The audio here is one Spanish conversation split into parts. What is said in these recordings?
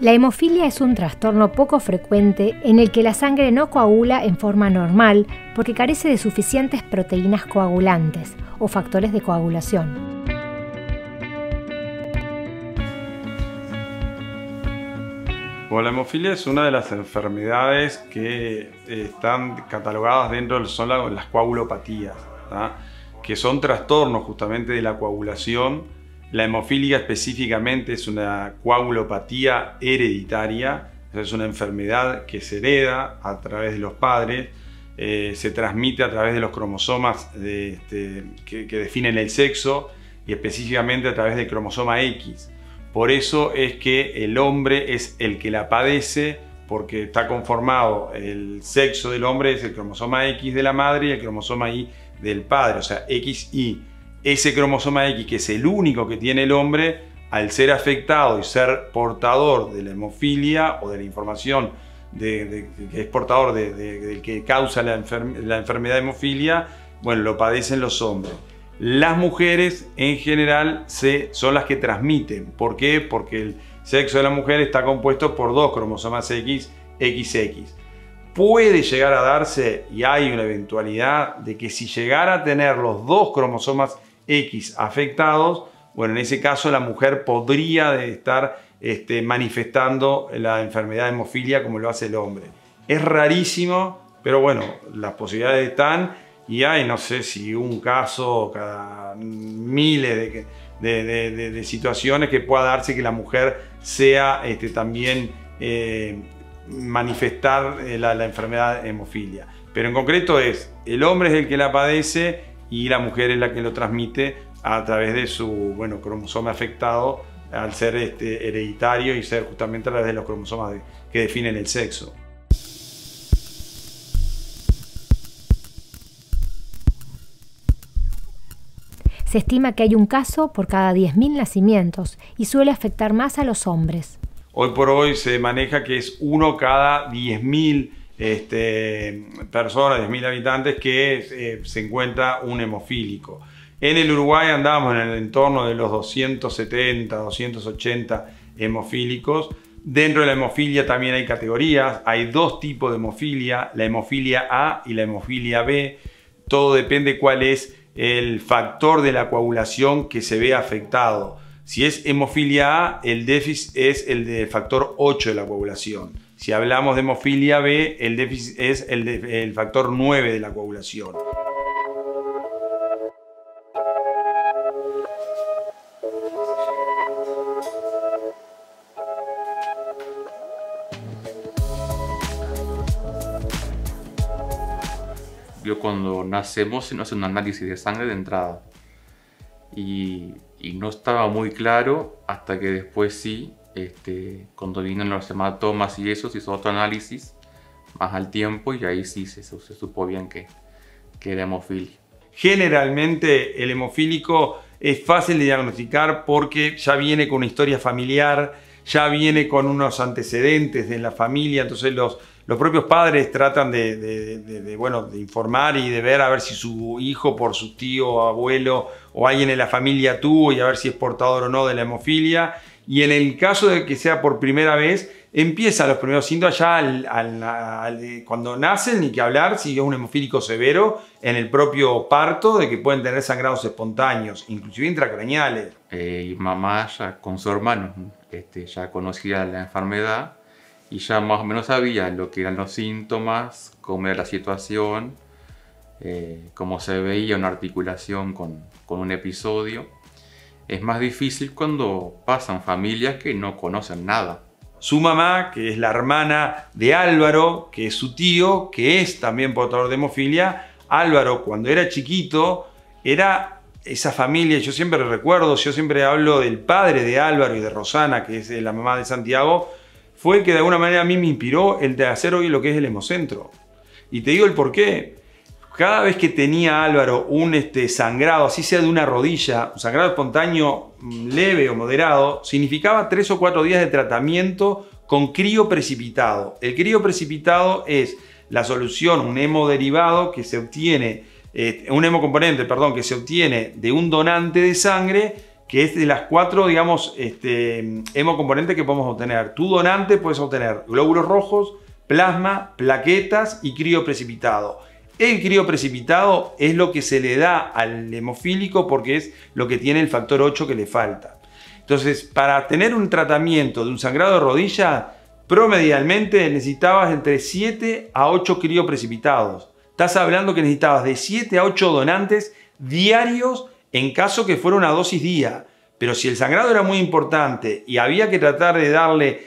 La hemofilia es un trastorno poco frecuente en el que la sangre no coagula en forma normal porque carece de suficientes proteínas coagulantes o factores de coagulación. Bueno, la hemofilia es una de las enfermedades que están catalogadas dentro de las coagulopatías, ¿tá? Que son trastornos justamente de la coagulación. La hemofilia específicamente es una coagulopatía hereditaria, es una enfermedad que se hereda a través de los padres, se transmite a través de los cromosomas que definen el sexo y específicamente a través del cromosoma X. Por eso es que el hombre es el que la padece, porque está conformado, el sexo del hombre es el cromosoma X de la madre y el cromosoma Y del padre, o sea, XY. Ese cromosoma X, que es el único que tiene el hombre, al ser afectado y ser portador de la hemofilia o de la información que es portador del que causa la enfermedad de hemofilia, bueno, lo padecen los hombres. Las mujeres en general son las que transmiten. ¿Por qué? Porque el sexo de la mujer está compuesto por dos cromosomas X, XX. Puede llegar a darse, y hay una eventualidad, de que si llegara a tener los dos cromosomas X afectados, bueno, en ese caso la mujer podría estar manifestando la enfermedad de hemofilia como lo hace el hombre. Es rarísimo, pero bueno, las posibilidades están y hay, no sé si un caso cada miles de situaciones que pueda darse que la mujer sea también manifestar la enfermedad de hemofilia. Pero en concreto el hombre es el que la padece y la mujer es la que lo transmite a través de su cromosoma afectado al ser hereditario y ser justamente a través de los cromosomas que definen el sexo. Se estima que hay un caso por cada 10.000 nacimientos y suele afectar más a los hombres. Hoy por hoy se maneja que es uno cada 10.000 personas, 10.000 habitantes que se encuentra un hemofílico. En el Uruguay andamos en el entorno de los 270, 280 hemofílicos. Dentro de la hemofilia también hay categorías, hay dos tipos de hemofilia, la hemofilia A y la hemofilia B. Todo depende cuál es el factor de la coagulación que se ve afectado. Si es hemofilia A, el déficit es el del factor 8 de la coagulación. Si hablamos de hemofilia B, el déficit es el factor 9 de la coagulación. Cuando nacemos se nos hace un análisis de sangre de entrada y no estaba muy claro hasta que después sí, cuando vinieron los hematomas y eso, se hizo otro análisis más al tiempo y ahí sí se supo bien que era hemofilia. Generalmente el hemofílico es fácil de diagnosticar porque ya viene con una historia familiar, ya viene con unos antecedentes de la familia, entonces los propios padres tratan de informar y de ver a ver si su hijo por su tío, abuelo o alguien en la familia tuvo y a ver si es portador o no de la hemofilia. Y en el caso de que sea por primera vez, empiezan los primeros síntomas ya cuando nacen, ni que hablar si es un hemofílico severo en el propio parto, de que pueden tener sangrados espontáneos, inclusive intracraneales. Y mamá ya con su hermano ya conocía la enfermedad y ya más o menos sabía lo que eran los síntomas, cómo era la situación, cómo se veía una articulación con un episodio. Es más difícil cuando pasan familias que no conocen nada. Su mamá, que es la hermana de Álvaro, que es su tío, que es también portador de hemofilia. Álvaro, cuando era chiquito, era esa familia, yo siempre recuerdo, yo siempre hablo del padre de Álvaro y de Rosana, que es la mamá de Santiago, fue el que de alguna manera a mí me inspiró el de hacer hoy lo que es el hemocentro. Y te digo el por qué. Cada vez que tenía Álvaro un sangrado, así sea de una rodilla, un sangrado espontáneo leve o moderado, significaba 3 o 4 días de tratamiento con crioprecipitado. El crioprecipitado es la solución, un hemoderivado que se obtiene, un hemocomponente, perdón, que se obtiene de un donante de sangre que es de las 4, digamos, hemocomponentes que podemos obtener. Tu donante puedes obtener glóbulos rojos, plasma, plaquetas y crioprecipitado. El crioprecipitado es lo que se le da al hemofílico porque es lo que tiene el factor 8 que le falta. Entonces, para tener un tratamiento de un sangrado de rodilla, promedialmente necesitabas entre 7 a 8 crioprecipitados. Estás hablando que necesitabas de 7 a 8 donantes diarios en caso que fuera una dosis día. Pero si el sangrado era muy importante y había que tratar de darle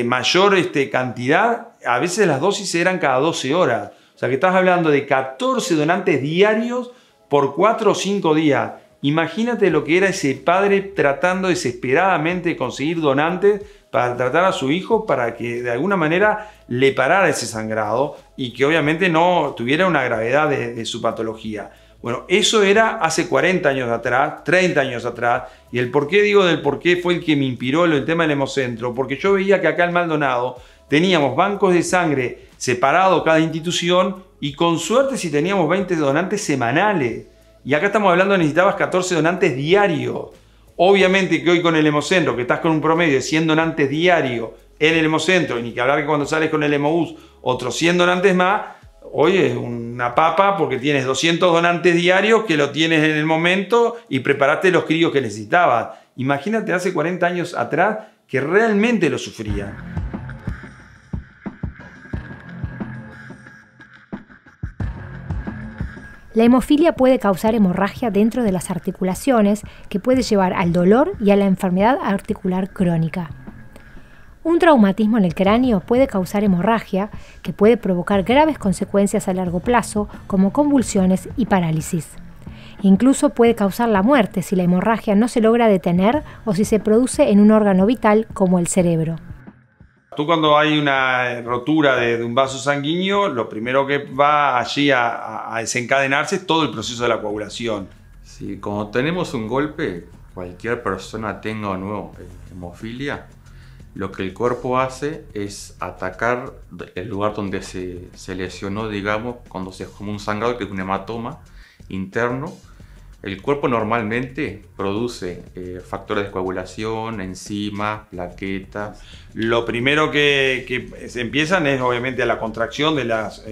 mayor cantidad, a veces las dosis eran cada 12 horas. O sea que estás hablando de 14 donantes diarios por 4 o 5 días. Imagínate lo que era ese padre tratando desesperadamente de conseguir donantes para tratar a su hijo para que de alguna manera le parara ese sangrado y que obviamente no tuviera una gravedad de su patología. Bueno, eso era hace 40 años atrás, 30 años atrás, y el por qué digo del por qué fue el que me inspiró el tema del hemocentro, porque yo veía que acá en Maldonado teníamos bancos de sangre separados cada institución y con suerte si teníamos 20 donantes semanales. Y acá estamos hablando de necesitabas 14 donantes diarios. Obviamente que hoy con el hemocentro, que estás con un promedio de 100 donantes diarios en el hemocentro, y ni que hablar que cuando sales con el hemobús otros 100 donantes más, hoy es una papa porque tienes 200 donantes diarios que lo tienes en el momento y preparaste los críos que necesitabas. Imagínate hace 40 años atrás que realmente lo sufrían. La hemofilia puede causar hemorragia dentro de las articulaciones que puede llevar al dolor y a la enfermedad articular crónica. Un traumatismo en el cráneo puede causar hemorragia que puede provocar graves consecuencias a largo plazo como convulsiones y parálisis. Incluso puede causar la muerte si la hemorragia no se logra detener o si se produce en un órgano vital como el cerebro. Tú cuando hay una rotura de un vaso sanguíneo, lo primero que va allí a desencadenarse es todo el proceso de la coagulación. Sí, cuando tenemos un golpe, cualquier persona tenga o no hemofilia, lo que el cuerpo hace es atacar el lugar donde se lesionó, digamos, cuando se es como un sangrado, que es un hematoma interno. El cuerpo normalmente produce factores de coagulación, enzimas, plaquetas. Lo primero que se empiezan es obviamente la contracción de las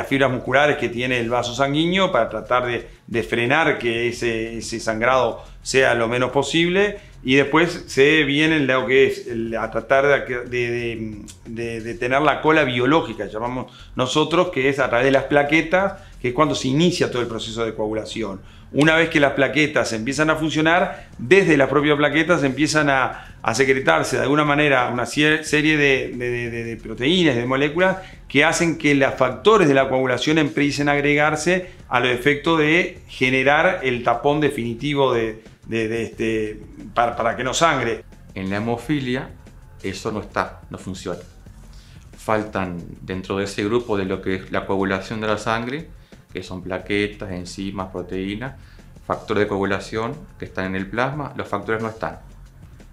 fibras musculares que tiene el vaso sanguíneo para tratar de frenar que ese sangrado sea lo menos posible, y después se viene lo que es a tratar de tener la cola biológica, llamamos nosotros, que es a través de las plaquetas, que es cuando se inicia todo el proceso de coagulación. Una vez que las plaquetas empiezan a funcionar, desde las propias plaquetas empiezan a secretarse de alguna manera una serie de proteínas, de moléculas que hacen que los factores de la coagulación empiecen a agregarse a los efectos de generar el tapón definitivo para que no sangre. En la hemofilia eso no funciona. Faltan dentro de ese grupo de lo que es la coagulación de la sangre, que son plaquetas, enzimas, proteínas, factores de coagulación que están en el plasma. Los factores no están,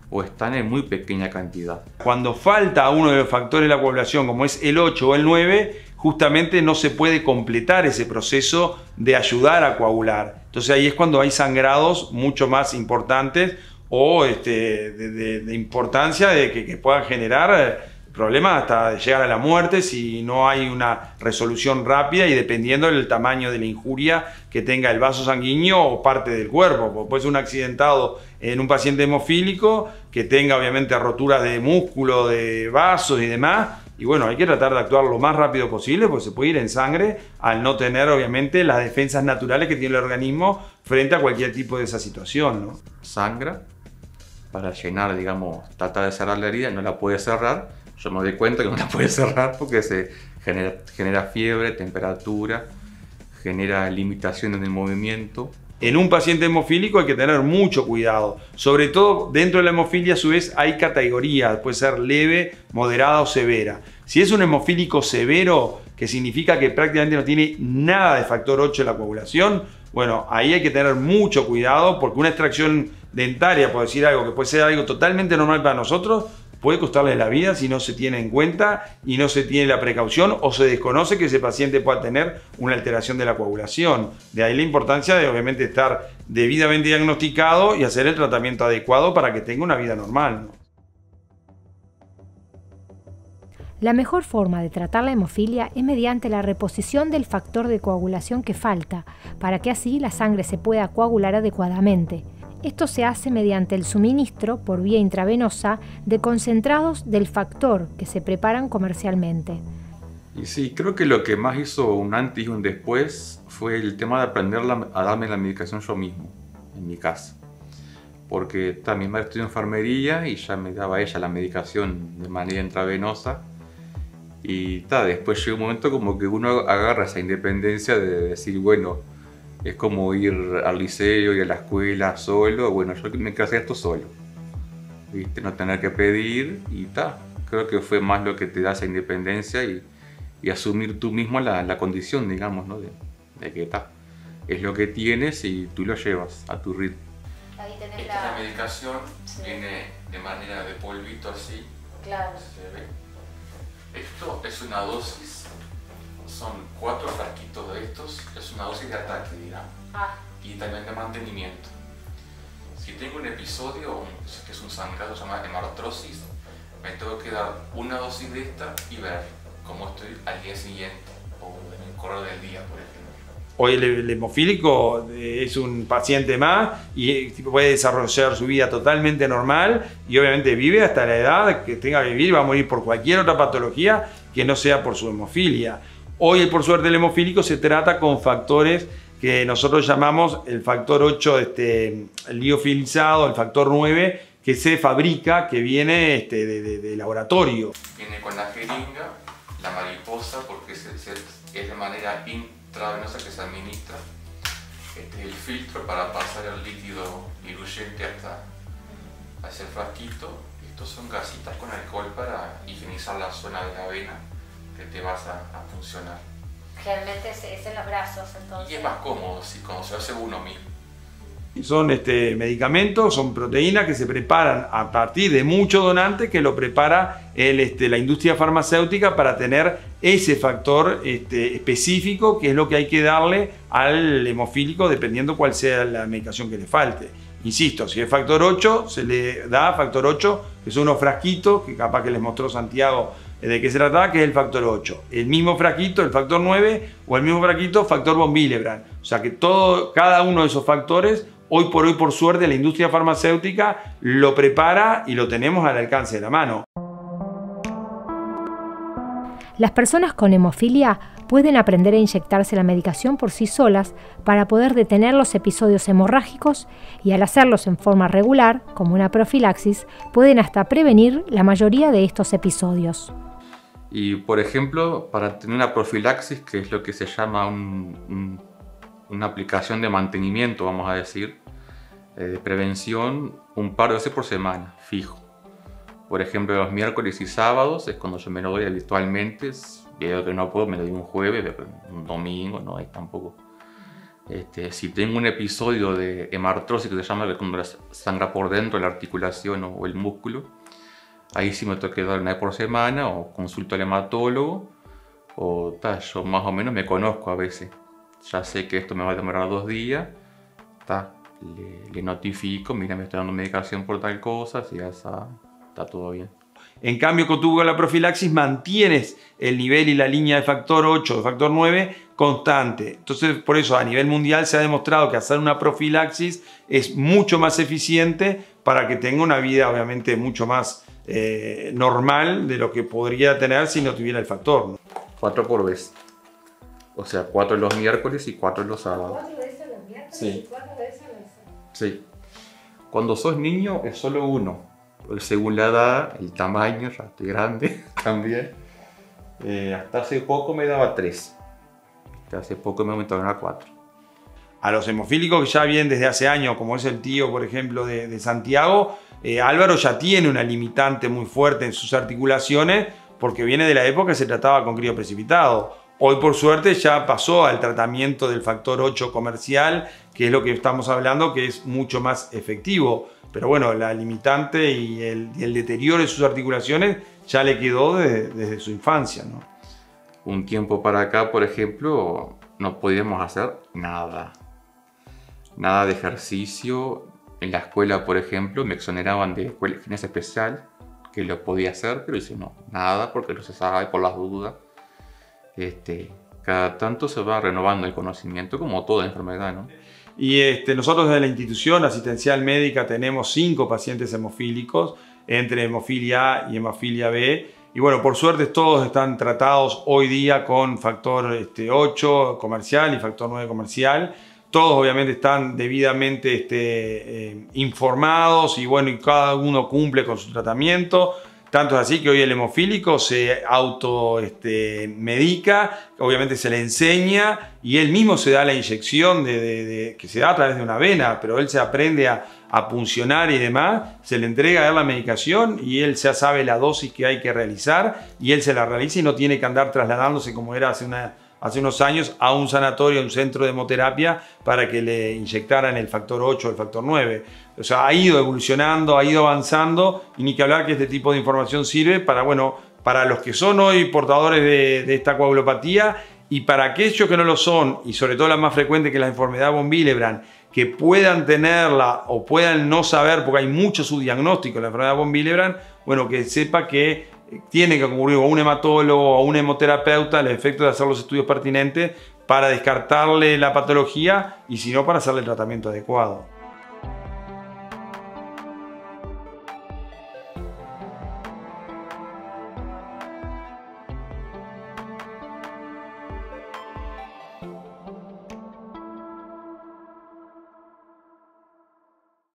o están en muy pequeña cantidad. Cuando falta uno de los factores de la coagulación, como es el 8 o el 9, justamente no se puede completar ese proceso de ayudar a coagular. Entonces ahí es cuando hay sangrados mucho más importantes o de importancia de que puedan generar problemas hasta de llegar a la muerte si no hay una resolución rápida y dependiendo del tamaño de la injuria que tenga el vaso sanguíneo o parte del cuerpo. Puede ser un accidentado en un paciente hemofílico que tenga obviamente roturas de músculo, de vasos y demás. Y bueno, hay que tratar de actuar lo más rápido posible porque se puede ir en sangre al no tener obviamente las defensas naturales que tiene el organismo frente a cualquier tipo de esa situación, ¿no? Sangra para llenar, digamos, trata de cerrar la herida, no la puede cerrar. Yo me doy cuenta que no la puede cerrar porque se genera fiebre, temperatura, genera limitación en el movimiento. En un paciente hemofílico hay que tener mucho cuidado. Sobre todo dentro de la hemofilia a su vez hay categorías, puede ser leve, moderada o severa. Si es un hemofílico severo, que significa que prácticamente no tiene nada de factor 8 en la coagulación, bueno, ahí hay que tener mucho cuidado porque una extracción dentaria, por decir algo, que puede ser algo totalmente normal para nosotros, puede costarle la vida si no se tiene en cuenta y no se tiene la precaución o se desconoce que ese paciente pueda tener una alteración de la coagulación. De ahí la importancia de obviamente estar debidamente diagnosticado y hacer el tratamiento adecuado para que tenga una vida normal, ¿no? La mejor forma de tratar la hemofilia es mediante la reposición del factor de coagulación que falta, para que así la sangre se pueda coagular adecuadamente. Esto se hace mediante el suministro por vía intravenosa de concentrados del factor que se preparan comercialmente. Y sí, creo que lo que más hizo un antes y un después fue el tema de aprender a darme la medicación yo mismo, en mi casa. Porque también me estudié enfermería y ya me daba ella la medicación de manera intravenosa. Y después llega un momento como que uno agarra esa independencia de decir, bueno, es como ir al liceo y a la escuela solo, bueno, yo me quiero hacer esto solo, ¿viste? No tener que pedir y creo que fue más lo que te da esa independencia y asumir tú mismo la condición, digamos, ¿no? de que es lo que tienes y tú lo llevas a tu ritmo. Ahí tenés la medicación, sí. Viene de manera de polvito así, claro. Se ve. Esto es una dosis, son 4 frasquitos de estos, es una dosis de ataque, digamos, y también de mantenimiento. Si tengo un episodio, que es un sangrado, se llama hemartrosis, me tengo que dar una dosis de esta y ver cómo estoy al día siguiente, o en el correr del día, por ejemplo. Hoy el hemofílico es un paciente más y puede desarrollar su vida totalmente normal y obviamente vive hasta la edad que tenga que vivir y va a morir por cualquier otra patología que no sea por su hemofilia. Hoy, por suerte, el hemofílico se trata con factores que nosotros llamamos el factor 8 liofilizado, el factor 9, que se fabrica, que viene de laboratorio. Viene con la jeringa, la mariposa, porque es de manera intravenosa que se administra, el filtro para pasar el líquido diluyente hacia el frasquito. Estos son gasitas con alcohol para higienizar la zona de la vena que te vas a funcionar. Realmente es en los brazos, entonces. Y es más cómodo cuando se hace uno mismo. Son medicamentos, son proteínas que se preparan a partir de muchos donantes que lo prepara la industria farmacéutica para tener ese factor específico que es lo que hay que darle al hemofílico dependiendo cuál sea la medicación que le falte. Insisto, si es factor 8, se le da factor 8, que son unos frasquitos que capaz que les mostró Santiago de qué se trataba, que es el factor 8. El mismo frasquito, el factor 9, o el mismo frasquito, factor von Willebrand. O sea que cada uno de esos factores, hoy, por suerte, la industria farmacéutica lo prepara y lo tenemos al alcance de la mano. Las personas con hemofilia pueden aprender a inyectarse la medicación por sí solas para poder detener los episodios hemorrágicos y al hacerlos en forma regular, como una profilaxis, pueden hasta prevenir la mayoría de estos episodios. Y por ejemplo, para tener una profilaxis, que es lo que se llama una aplicación de mantenimiento, vamos a decir, de prevención, un par de veces por semana, fijo. Por ejemplo, los miércoles y sábados es cuando yo me lo doy habitualmente. Veo que no puedo, me lo doy un jueves, un domingo, no hay tampoco. Si tengo un episodio de hemartrosis, que se llama cuando sangra por dentro de la articulación o el músculo, ahí sí me tengo que dar una vez por semana o consulto al hematólogo. Yo más o menos me conozco a veces. Ya sé que esto me va a demorar 2 días. Le notifico, mira, me estoy dando medicación por tal cosa, si ya está todo bien. En cambio, con la profilaxis mantienes el nivel y la línea de factor 8, de factor 9 constante. Entonces, por eso a nivel mundial se ha demostrado que hacer una profilaxis es mucho más eficiente para que tenga una vida obviamente mucho más normal de lo que podría tener si no tuviera el factor, ¿no? 4 por vez. O sea, 4 los miércoles y 4 los sábados. 4 veces los miércoles sí. Y 4 veces los sábados. Sí. Cuando sos niño es solo 1. Según la edad, el tamaño, ya estoy grande también. Hasta hace poco me daba 3. Hasta hace poco me aumentaron a 4. A los hemofílicos que ya vienen desde hace años, como es el tío, por ejemplo, de Santiago, Álvaro ya tiene una limitante muy fuerte en sus articulaciones porque viene de la época que se trataba con crío precipitado. Hoy, por suerte, ya pasó al tratamiento del factor 8 comercial que es lo que estamos hablando, que es mucho más efectivo. Pero bueno, la limitante y el deterioro de sus articulaciones ya le quedó desde su infancia, ¿no? Un tiempo para acá, por ejemplo, no podíamos hacer nada. Nada de ejercicio. En la escuela, por ejemplo, me exoneraban de gimnasia especial, que lo podía hacer, pero dice no, nada, porque no se sabe por las dudas. Cada tanto se va renovando el conocimiento, como toda enfermedad, ¿no? Y nosotros desde la institución asistencial médica tenemos 5 pacientes hemofílicos, entre hemofilia A y hemofilia B. Y bueno, por suerte todos están tratados hoy día con factor 8 comercial y factor 9 comercial. Todos obviamente están debidamente informados y bueno, y cada uno cumple con su tratamiento. Tanto es así que hoy el hemofílico se medica, obviamente se le enseña y él mismo se da la inyección que se da a través de una vena, pero él se aprende a puncionar y demás, se le entrega a él la medicación y él ya sabe la dosis que hay que realizar y él se la realiza y no tiene que andar trasladándose como era hace unos años a un sanatorio, a un centro de hemoterapia para que le inyectaran el factor 8 o el factor 9. O sea, ha ido evolucionando, ha ido avanzando y ni que hablar que este tipo de información sirve para, bueno, para los que son hoy portadores de esta coagulopatía y para aquellos que no lo son, y sobre todo la más frecuente que es la enfermedad von Willebrand, que puedan tenerla o puedan no saber, porque hay mucho subdiagnóstico de la enfermedad von Willebrand, bueno, que sepa que tiene que concurrir a un hematólogo o a un hemoterapeuta el efecto de hacer los estudios pertinentes para descartarle la patología y si no, para hacerle el tratamiento adecuado.